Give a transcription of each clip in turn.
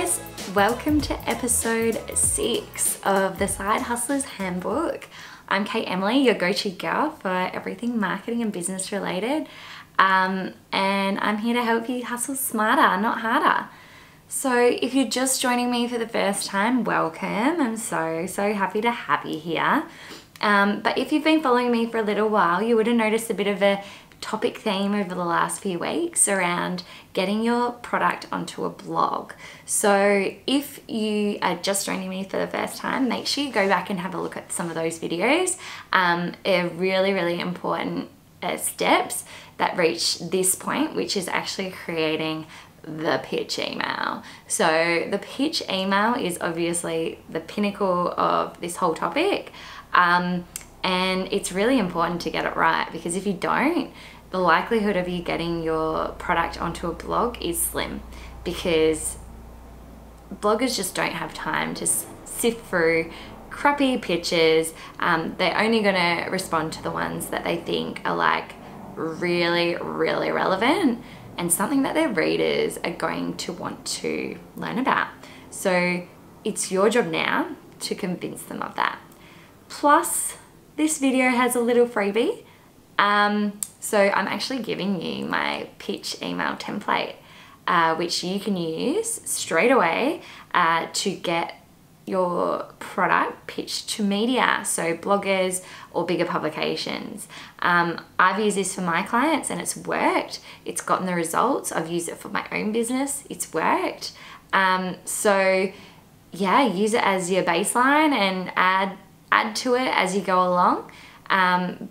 guys, welcome to episode 6 of the Side Hustlers Handbook. I'm Emiley, your go-to girl for everything marketing and business related, and I'm here to help you hustle smarter, not harder. So if you're just joining me for the first time, welcome. I'm so happy to have you here. But if you've been following me for a little while, you would have noticed a bit of a topic theme over the last few weeks around getting your product onto a blog. So if you are just joining me for the first time, make sure you go back and have a look at some of those videos. They're really important steps that reach this point, which is actually creating the pitch email. So the pitch email is obviously the pinnacle of this whole topic. And it's really important to get it right, because if you don't, the likelihood of you getting your product onto a blog is slim, because bloggers just don't have time to sift through crappy pitches. They're only gonna respond to the ones that they think are like really relevant and something that their readers are going to want to learn about. So it's your job now to convince them of that. Plus, this video has a little freebie. So I'm actually giving you my pitch email template, which you can use straight away to get your product pitched to media, so bloggers or bigger publications. I've used this for my clients and it's worked. It's gotten the results. I've used it for my own business. It's worked. So yeah, use it as your baseline and add to it as you go along.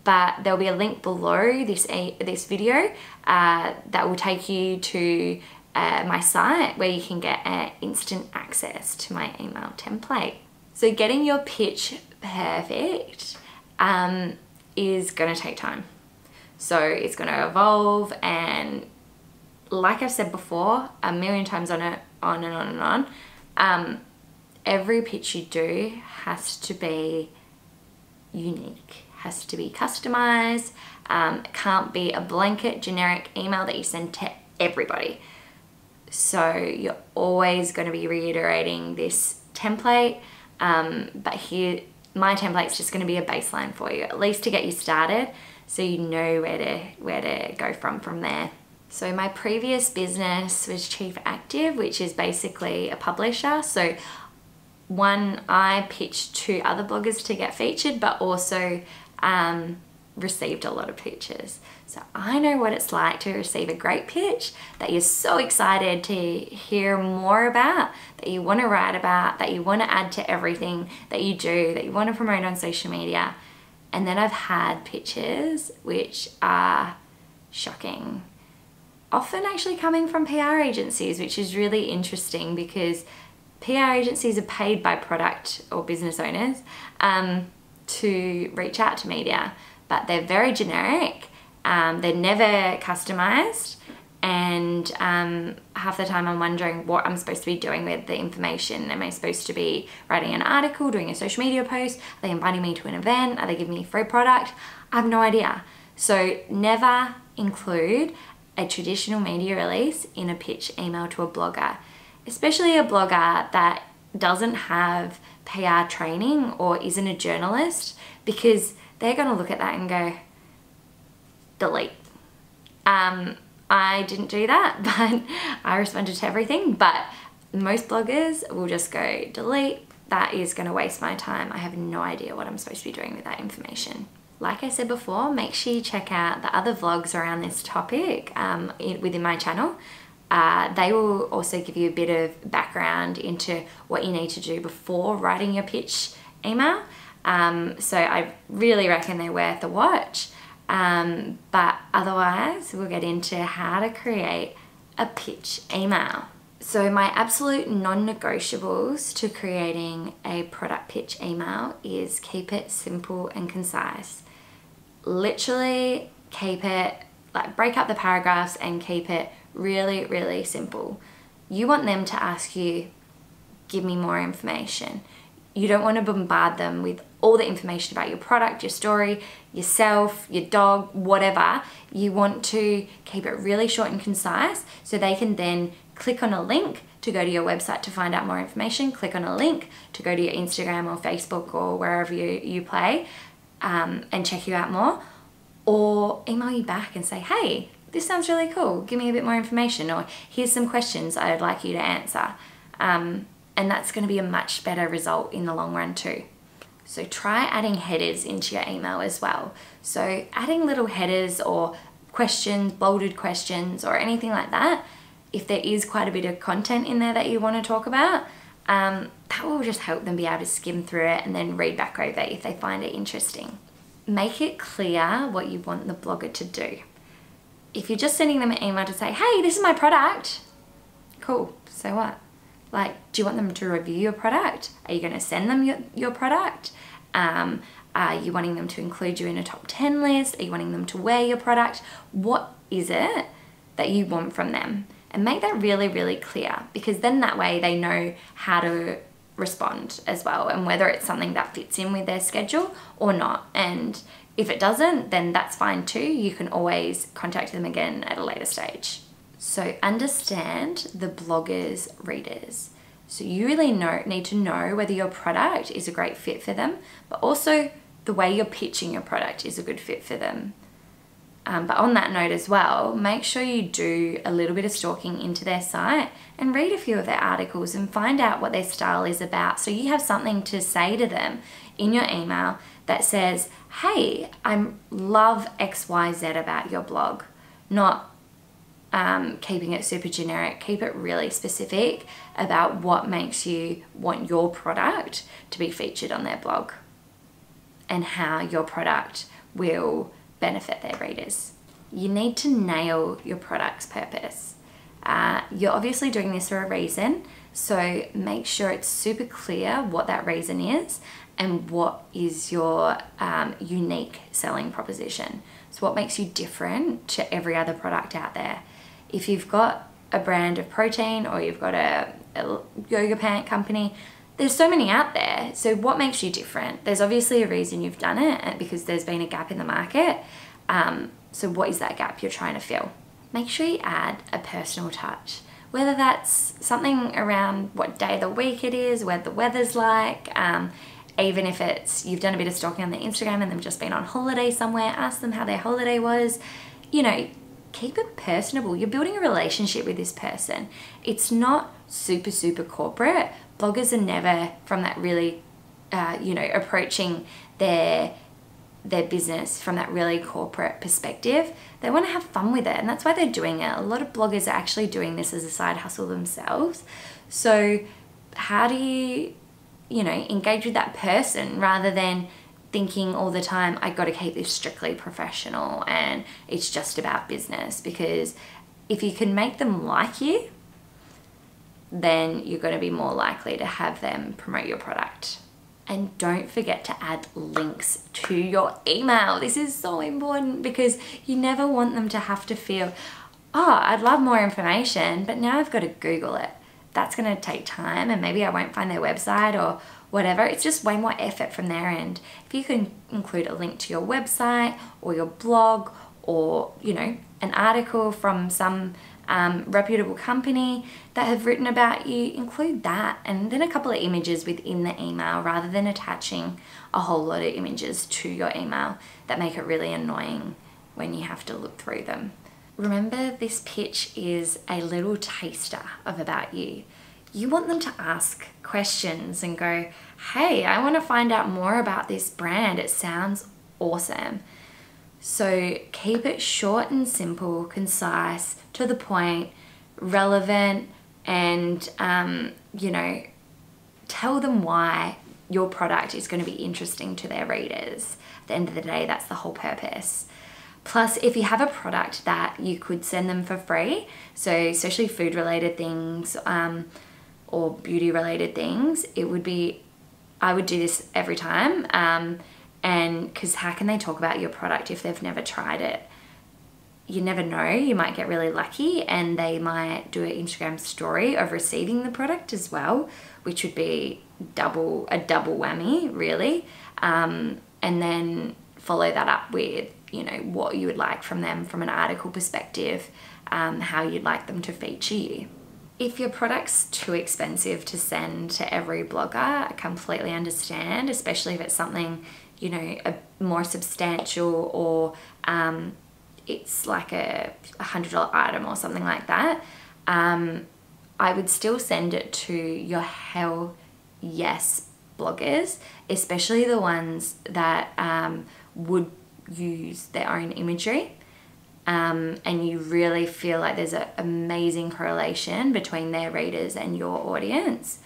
But there'll be a link below this video that will take you to my site where you can get instant access to my email template. So getting your pitch perfect is going to take time. So it's going to evolve, and like I've said before a million times on and on, every pitch you do has to be unique, has to be customized. It can't be a blanket generic email that you send to everybody. So you're always going to be reiterating this template, but here my template's just going to be a baseline for you, at least to get you started, so you know where to go from there. So my previous business was Chief Active, which is basically a publisher. So one, I pitched to other bloggers to get featured, but also received a lot of pitches. So I know what it's like to receive a great pitch that you're so excited to hear more about, that you want to write about, that you want to add to everything that you do, that you want to promote on social media. And then I've had pitches which are shocking, often actually coming from PR agencies, which is really interesting, because PR agencies are paid by product or business owners to reach out to media, but they're very generic. They're never customized, and half the time I'm wondering what I'm supposed to be doing with the information. Am I supposed to be writing an article, doing a social media post? Are they inviting me to an event? Are they giving me a free product? I have no idea. So never include a traditional media release in a pitch email to a blogger, especially a blogger that doesn't have PR training or isn't a journalist, because they're going to look at that and go, delete. I didn't do that, but I responded to everything. But most bloggers will just go, delete. That is going to waste my time. I have no idea what I'm supposed to be doing with that information. Like I said before, make sure you check out the other vlogs around this topic within my channel. They will also give you a bit of background into what you need to do before writing your pitch email. So I really reckon they're worth a watch. But otherwise, we'll get into how to create a pitch email. So my absolute non-negotiables to creating a product pitch email is keep it simple and concise. Literally keep it, like, break up the paragraphs and keep it really simple. You want them to ask you, give me more information. You don't want to bombard them with all the information about your product, your story, yourself, your dog, whatever. You want to keep it really short and concise so they can then click on a link to go to your website to find out more information, click on a link to go to your Instagram or Facebook or wherever you play and check you out more, or email you back and say, hey, this sounds really cool, give me a bit more information, or here's some questions I'd like you to answer. And that's going to be a much better result in the long run too. So try adding headers into your email as well. So adding little headers or questions, bolded questions or anything like that, if there is quite a bit of content in there that you want to talk about, that will just help them be able to skim through it and then read back over if they find it interesting. Make it clear what you want the blogger to do. If you're just sending them an email to say, hey, this is my product, cool, so what? Like, do you want them to review your product? Are you going to send them your product? Are you wanting them to include you in a top 10 list? Are you wanting them to wear your product? What is it that you want from them? And make that really, really clear, because then that way they know how to respond as well, and whether it's something that fits in with their schedule or not. And if it doesn't, then that's fine too. You can always contact them again at a later stage. So understand the blogger's readers. So you really need to know whether your product is a great fit for them, but also the way you're pitching your product is a good fit for them. But on that note as well, make sure you do a little bit of stalking into their site and read a few of their articles and find out what their style is about. So you have something to say to them in your email that says, hey, I love XYZ about your blog. Not keeping it super generic. Keep it really specific about what makes you want your product to be featured on their blog and how your product will benefit their readers. You need to nail your product's purpose. You're obviously doing this for a reason, so make sure it's super clear what that reason is and what is your unique selling proposition. So what makes you different to every other product out there? If you've got a brand of protein or you've got a yoga pant company, there's so many out there. So what makes you different? There's obviously a reason you've done it, because there's been a gap in the market. So what is that gap you're trying to fill? Make sure you add a personal touch, whether that's something around what day of the week it is, what the weather's like, even if it's you've done a bit of stalking on their Instagram and they've just been on holiday somewhere, ask them how their holiday was. You know, keep it personable. You're building a relationship with this person. It's not super, super corporate. Bloggers are never from that really, approaching their business from that really corporate perspective. They want to have fun with it, and that's why they're doing it. A lot of bloggers are actually doing this as a side hustle themselves. So how do you, engage with that person rather than thinking all the time, I got to keep this strictly professional and it's just about business? Because if you can make them like you, then you're going to be more likely to have them promote your product. And don't forget to add links to your email. This is so important, because you never want them to have to feel, oh, I'd love more information, but now I've got to Google it. That's going to take time, and maybe I won't find their website or whatever. It's just way more effort from their end. If you can include a link to your website or your blog or, an article from some reputable company that have written about you, include that, and then a couple of images within the email rather than attaching a whole lot of images to your email that make it really annoying when you have to look through them. Remember, this pitch is a little taster of about you. You want them to ask questions and go, hey, I want to find out more about this brand. It sounds awesome. So keep it short and simple, concise, to the point, relevant, and, tell them why your product is going to be interesting to their readers. At the end of the day, that's the whole purpose. Plus, if you have a product that you could send them for free, so especially food related things or beauty related things, I would do this every time. And because how can they talk about your product if they've never tried it? You never know, you might get really lucky and they might do an Instagram story of receiving the product as well, which would be a double whammy, really. And then follow that up with, what you would like from them from an article perspective, how you'd like them to feature you. If your product's too expensive to send to every blogger, I completely understand, especially if it's something, you know, a more substantial, or it's like a $100 item or something like that. I would still send it to your hell yes bloggers, especially the ones that would use their own imagery. And you really feel like there's an amazing correlation between their readers and your audience,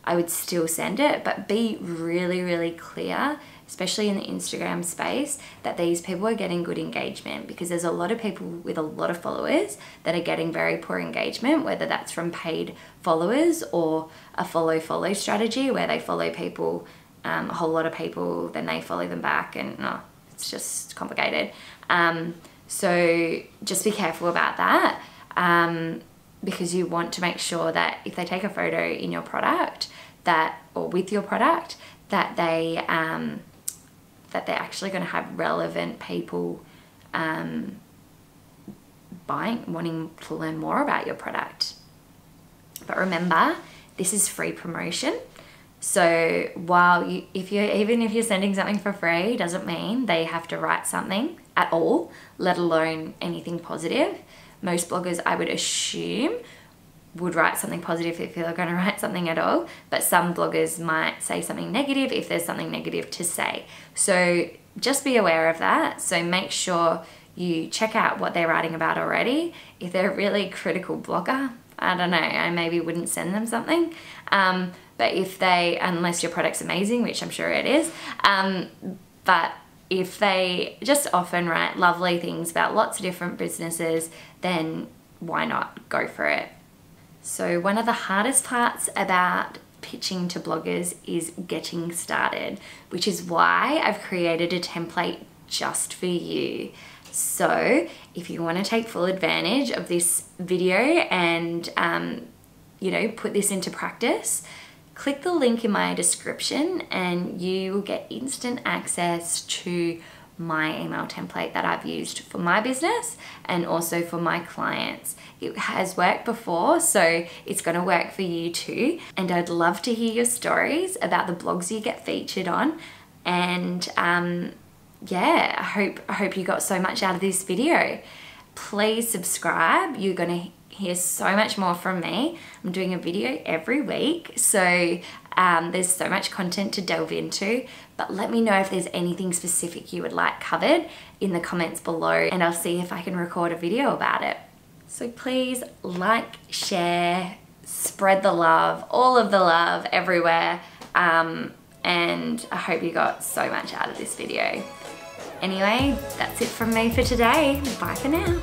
I would still send it, but be really, really clear, especially in the Instagram space, that these people are getting good engagement, because there's a lot of people with a lot of followers that are getting very poor engagement, whether that's from paid followers or a follow strategy where they follow people, a whole lot of people, then they follow them back, and it's just complicated. So just be careful about that, because you want to make sure that if they take a photo in your product, or with your product, that they're actually going to have relevant people wanting to learn more about your product. But remember, this is free promotion. So while even if you're sending something for free, doesn't mean they have to write something at all, let alone anything positive. Most bloggers, I would assume, would write something positive if they're going to write something at all, but some bloggers might say something negative if there's something negative to say. So just be aware of that. So make sure you check out what they're writing about already. If they're a really critical blogger, I don't know, I maybe wouldn't send them something. But unless your product's amazing, which I'm sure it is, but if they just often write lovely things about lots of different businesses, then why not go for it? So one of the hardest parts about pitching to bloggers is getting started, which is why I've created a template just for you. So if you want to take full advantage of this video and put this into practice, click the link in my description and you will get instant access to my email template that I've used for my business and also for my clients. It has worked before, so it's going to work for you too. And I'd love to hear your stories about the blogs you get featured on. And yeah, I hope you got so much out of this video. Please subscribe. You're going to hear so much more from me. I'm doing a video every week, so there's so much content to delve into. But let me know if there's anything specific you would like covered in the comments below, and I'll see if I can record a video about it. So please like, share, spread the love, all of the love everywhere. And I hope you got so much out of this video. Anyway, that's it from me for today. Bye for now.